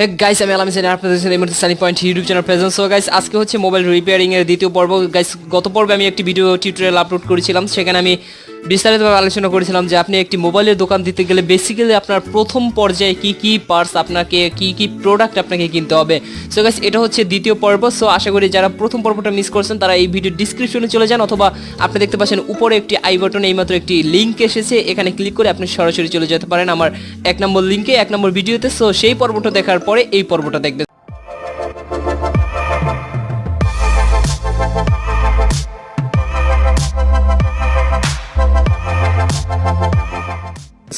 Hey guys, আমি আলামিন সানি, আপনাদের সাথে এই মুহূর্তে Sunny point YouTube channel present. So guys, আজকে হচ্ছে মোবাইল রিপেয়ারিং এর দ্বিতীয় পর্ব। গাইস, গত পর্বে আমি একটি ভিডিও টিউটোরিয়াল আপলোড করেছিলাম, সেখানে আমি বিস্তারিতভাবে আলোচনা করেছিলাম যে আপনি একটি মোবাইলের দোকান দিতে গেলে বেসিক্যালি আপনার প্রথম পর্যায়ে কি কি পার্টস আপনাকে কি প্রোডাক্ট আপনাকে কিনতে হবে। সো গাইস, এটা হচ্ছে দ্বিতীয় পর্ব। সো আশা করি যারা প্রথম পর্বটা মিস করছেন তারা এই ভিডিও ডিসক্রিপশনে চলে যান, অথবা আপনি দেখতে পাচ্ছেন উপরে একটি আই বাটনে এইমাত্র একটি লিঙ্ক এসেছে, এখানে ক্লিক করে আপনি সরাসরি চলে যেতে পারেন আমার 1 নম্বর লিঙ্কে 1 নম্বর ভিডিওতে। সো সেই পর্বটা দেখার পরে এই পর্বটা দেখবেন।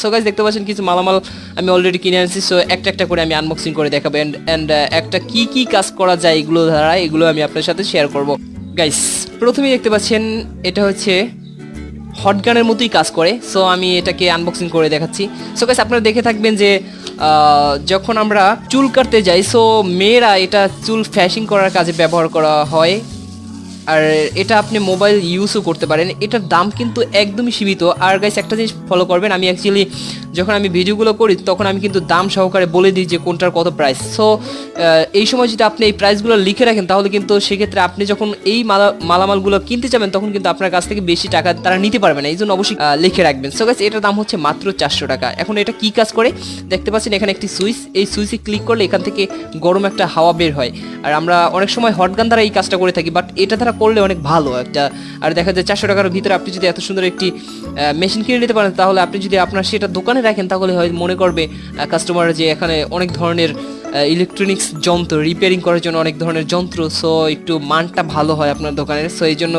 সো গাইস, দেখতে পাচ্ছেন কিছু মালামাল আমি অলরেডি কিনে আনছি। সো একটা একটা করে আমি আনবক্সিং করে দেখাবো অ্যান্ড একটা কি কাজ করা যায় এগুলো দ্বারা, এগুলো আমি আপনার সাথে শেয়ার করব। গাইস, প্রথমেই দেখতে পাচ্ছেন এটা হচ্ছে হটগানের মতোই কাজ করে। সো আমি এটাকে আনবক্সিং করে দেখাচ্ছি। সো গাইস, আপনারা দেখে থাকবেন যে যখন আমরা চুল কাটতে যাই, সো মেয়েরা এটা চুল ফ্যাশিং করার কাজে ব্যবহার করা হয়, আর এটা আপনি মোবাইল ইউজও করতে পারেন। এটার দাম কিন্তু একদমই সীমিত। আর গাইস, একটা জিনিস ফলো করবেন, আমি অ্যাকচুয়ালি যখন আমি ভিডিওগুলো করি তখন আমি কিন্তু দাম সহকারে বলে দিই যে কোনটার কত প্রাইস। সো এই সময় যদি আপনি এই প্রাইসগুলো লিখে রাখেন তাহলে কিন্তু সেক্ষেত্রে আপনি যখন এই মালামালগুলো কিনতে যাবেন তখন কিন্তু আপনার কাছ থেকে বেশি টাকা তারা নিতে পারবে না, এই জন্য অবশ্যই লিখে রাখবেন। সো গাইস, এটার দাম হচ্ছে মাত্র 400 টাকা। এখন এটা কি কাজ করে দেখতে পাচ্ছেন, এখানে একটি সুইচ, এই সুইচে ক্লিক করলে এখান থেকে গরম একটা হাওয়া বের হয়। আর আমরা অনেক সময় হটগান দ্বারা এই কাজটা করে থাকি, বাট এটা দ্বারা করলে অনেক ভালো একটা। আর দেখা যায় 400 টাকার ভিতরে আপনি যদি এত সুন্দর একটি মেশিন কিনে নিতে পারেন, তাহলে আপনি যদি আপনার সেটা দোকানে রাখেন তাহলে হয় মনে করবে কাস্টমার যে এখানে অনেক ধরনের ইলেকট্রনিক্স যন্ত্র রিপেয়ারিং করার জন্য অনেক ধরনের যন্ত্র, সো একটু মানটা ভালো হয় আপনার দোকানের। সো এই জন্য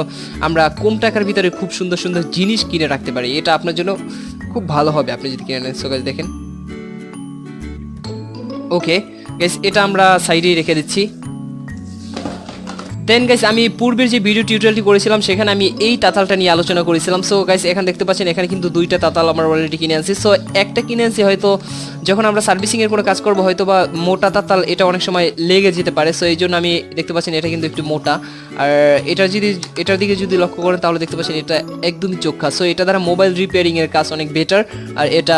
আমরা কম টাকার ভিতরে খুব সুন্দর সুন্দর জিনিস কিনে রাখতে পারি, এটা আপনার জন্য খুব ভালো হবে আপনি যদি কিনে নেন। সো গাইস, দেখেন, ওকে গাইস, এটা আমরা সাইডেই রেখে দিচ্ছি। দেন গাইস, আমি পূর্বের যে ভিডিও টিউটোরিয়ালটি করেছিলাম সেখানে আমি এই তাতালটা নিয়ে আলোচনা করেছিলাম। সো গাইস, এখানে দেখতে পাচ্ছেন এখানে কিন্তু দুইটা তাতাল আমরা অলরেডি কিনে আনছি। সো একটা কিনে আনছি, হয়তো যখন আমরা সার্ভিসিংয়ের কোনো কাজ করবো হয়তো বা মোটা তাতাল এটা অনেক সময় লেগে যেতে পারে। সো এই জন্য আমি দেখতে পাচ্ছেন এটা কিন্তু একটু মোটা, আর এটার দিকে যদি লক্ষ্য করেন তাহলে দেখতে পাচ্ছেন এটা একদমই চোখা। সো এটা দ্বারা মোবাইল রিপেয়ারিংয়ের কাজ অনেক বেটার, আর এটা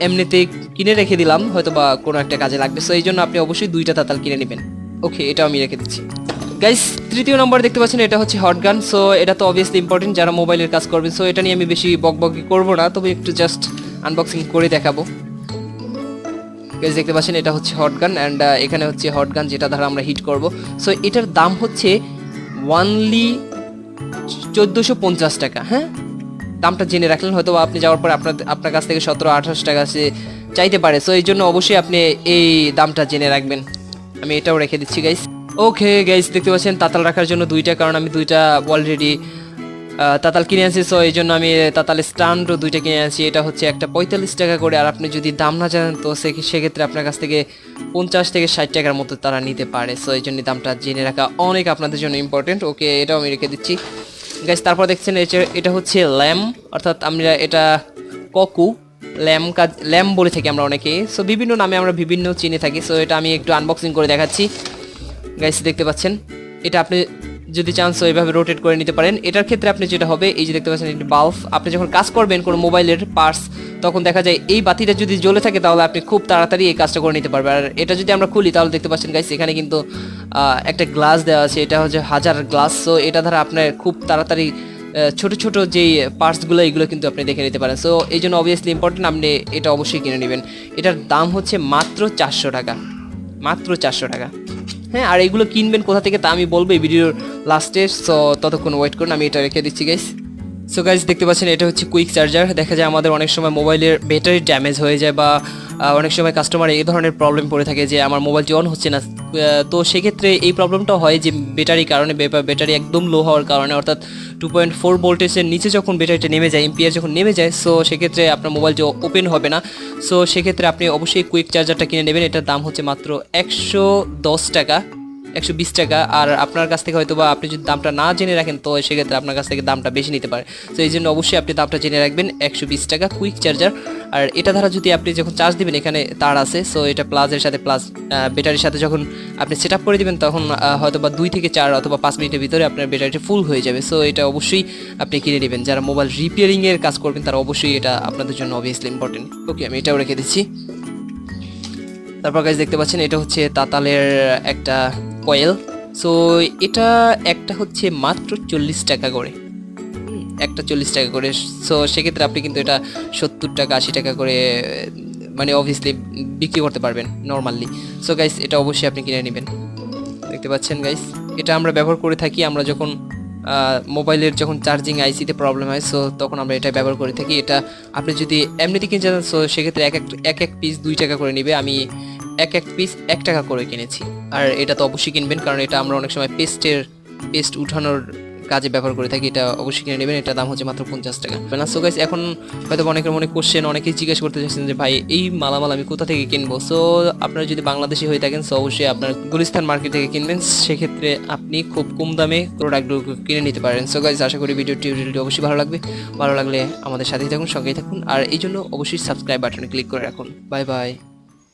এমনিতেই কিনে রেখে দিলাম, হয়তো বা কোনো একটা কাজে লাগবে। সো এই জন্য আপনি অবশ্যই দুইটা তাতাল কিনে নেবেন। ওকে, এটাও আমি রেখে দিচ্ছি। গাইস, তৃতীয় নম্বর দেখতে পাচ্ছেন এটা হচ্ছে হটগান। সো এটা তো অবভিয়াসলি ইম্পর্টেন্ট যারা মোবাইলের কাজ করবেন। সো এটা নিয়ে আমি বেশি বকবকি করবো না, তবে একটু জাস্ট আনবক্সিং করে দেখাবো। গাইস, দেখতে পাচ্ছেন এটা হচ্ছে হটগান, অ্যান্ড এখানে হচ্ছে হটগান যেটা দ্বারা আমরা হিট করব। সো এটার দাম হচ্ছে অনলি 1450 টাকা। হ্যাঁ, দামটা জেনে রাখলেন, হয়তো আপনি যাওয়ার পর আপনার কাছ থেকে 17-28 টাকা সে চাইতে পারে। সো এই জন্য অবশ্যই আপনি এই দামটা জেনে রাখবেন। আমি এটাও রেখে দিচ্ছি গাইস। ওকে গাইস, দেখতে পাচ্ছেন তাতাল রাখার জন্য দুইটা, কারণ আমি দুইটা অলরেডি তাতাল কিনে আনছি। সো এই জন্য আমি তাতাল স্ট্যান্ডও দুইটা কিনে আনছি। এটা হচ্ছে একটা 45 টাকা করে, আর আপনি যদি দাম না জানেন তো সেক্ষেত্রে আপনার কাছ থেকে 50 থেকে 60 টাকার মতো তারা নিতে পারে। সো এই জন্য দামটা জেনে রাখা অনেক আপনাদের জন্য ইম্পর্টেন্ট। ওকে, এটাও আমি রেখে দিচ্ছি গাইস। তারপর দেখছেন এটা হচ্ছে ল্যাম্প, অর্থাৎ আমরা এটা ককু ল্যাম্প বলে থাকি আমরা অনেকে। সো বিভিন্ন নামে আমরা বিভিন্ন চিনে থাকি। সো এটা আমি একটু আনবক্সিং করে দেখাচ্ছি গাইস। দেখতে পাচ্ছেন এটা আপনি যদি চান সো এইভাবে রোটেট করে নিতে পারেন। এটার ক্ষেত্রে আপনি যেটা হবে, এই যে দেখতে পাচ্ছেন এটি বাল্ব, আপনি যখন কাজ করবেন কোনো মোবাইলের পার্টস তখন দেখা যায় এই বাতিটা যদি জ্বলে থাকে তাহলে আপনি খুব তাড়াতাড়ি এই কাজটা করে নিতে পারবেন। আর এটা যদি আমরা খুলি তাহলে দেখতে পাচ্ছেন গাইস এখানে কিন্তু একটা গ্লাস দেওয়া আছে, এটা হচ্ছে হাজার গ্লাস। সো এটা দ্বারা আপনার খুব তাড়াতাড়ি ছোট ছোট যেই পার্টসগুলো এগুলো কিন্তু আপনি দেখে নিতে পারেন। সো এই জন্য অবভিয়াসলি ইম্পর্টেন্ট, আপনি এটা অবশ্যই কিনে নেবেন। এটার দাম হচ্ছে মাত্র 400 টাকা, মাত্র 400 টাকা। হ্যাঁ, আর এগুলো কিনবেন কোথা থেকে তা আমি বলবো এই ভিডিওর লাস্টে। সো ততক্ষণ ওয়েট করুন, আমি এটা রেখে দিচ্ছি গাইস। সো গাইস, দেখতে পাচ্ছেন এটা হচ্ছে কুইক চার্জার। দেখা যায় আমাদের অনেক সময় মোবাইলের ব্যাটারি ড্যামেজ হয়ে যায়, বা অনেক সময় কাস্টমার এই ধরনের প্রবলেম পড়ে থাকে যে আমার মোবাইলটি অন হচ্ছে না। তো সেক্ষেত্রে এই প্রবলেমটা হয় যে ব্যাটারির কারণে, ব্যাটারি একদম লো হওয়ার কারণে, অর্থাৎ 2.4 ভোল্টেজের নিচে যখন ব্যাটারিটা নেমে যায়, এম্পিয়ার যখন নেমে যায়, সো সেক্ষেত্রে আপনার মোবাইলটি ওপেন হবে না। সো সেক্ষেত্রে আপনি অবশ্যই কুইক চার্জারটা কিনে নেবেন। এটার দাম হচ্ছে মাত্র 110 টাকা, 120 টাকা। আর আপনার কাছ থেকে হয়তো বা আপনি যদি দামটা না জেনে রাখেন তো সেক্ষেত্রে আপনার কাছ থেকে দামটা বেশি নিতে পারে। তো এই জন্য অবশ্যই আপনি দামটা জেনে রাখবেন, 120 টাকা কুইক চার্জার। আর এটা দ্বারা যদি আপনি যখন চার্জ দিবেন, এখানে তার আছে, সো এটা প্লাসের সাথে প্লাস ব্যাটারির সাথে যখন আপনি সেট আপ করে দিবেন তখন হয়তো বা 2 থেকে 4 অথবা 5 মিনিটের ভিতরে আপনার ব্যাটারিটা ফুল হয়ে যাবে। সো এটা অবশ্যই আপনি কিনে নেবেন। যারা মোবাইল রিপেয়ারিংয়ের কাজ করবেন তারা অবশ্যই এটা আপনাদের জন্য অবভিয়াসলি ইম্পর্টেন্ট। ওকে, আমি এটাও রেখে দিচ্ছি। তারপর গাইস দেখতে পাচ্ছেন এটা হচ্ছে তাতালের একটা কয়েল। সো এটা একটা হচ্ছে মাত্র 40 টাকা করে, একটা 40 টাকা করে। সো সেক্ষেত্রে আপনি কিন্তু এটা 70 টাকা 80 টাকা করে মানে অবভিয়াসলি বিক্রি করতে পারবেন নর্মালি। সো গাইস এটা অবশ্যই আপনি কিনে নেবেন। দেখতে পাচ্ছেন গাইস, এটা আমরা ব্যবহার করে থাকি আমরা যখন মোবাইলের যখন চার্জিং আইসিতে প্রবলেম হয়, সো তখন আমরা এটা ব্যবহার করে থাকি। এটা আপনি যদি এমনিতে কিনতে চান সো সেক্ষেত্রে এক এক পিস 2 টাকা করে নেবে, আমি এক এক পিস 1 টাকা করে কিনেছি। আর এটা তো অবশ্যই কিনবেন, কারণ এটা আমরা অনেক সময় পেস্ট উঠানোর কাজে ব্যবহার করে থাকি। এটা অবশ্যই কিনে নেবেন, এটা দাম হচ্ছে মাত্র 50 টাকা। সো গাইস এখন হয়তো অনেকের মনে কোশ্চেন, অনেকেই জিজ্ঞেস করতে চাচ্ছেন যে ভাই এই মালামাল আমি কোথা থেকে কিনবো। সো আপনারা যদি বাংলাদেশি হয়ে থাকেন সো অবশ্যই আপনার গুলিস্তান মার্কেট থেকে কিনবেন, সেক্ষেত্রে আপনি খুব কম দামে প্রোডাক্টগুলো কিনে নিতে পারেন। সো গাইস আশা করি ভিডিওটি অবশ্যই ভালো লাগবে, ভালো লাগলে আমাদের সাথেই থাকুন, সঙ্গেই থাকুন, আর এই জন্য অবশ্যই সাবস্ক্রাইব বাটনে ক্লিক করে রাখুন। Bye bye.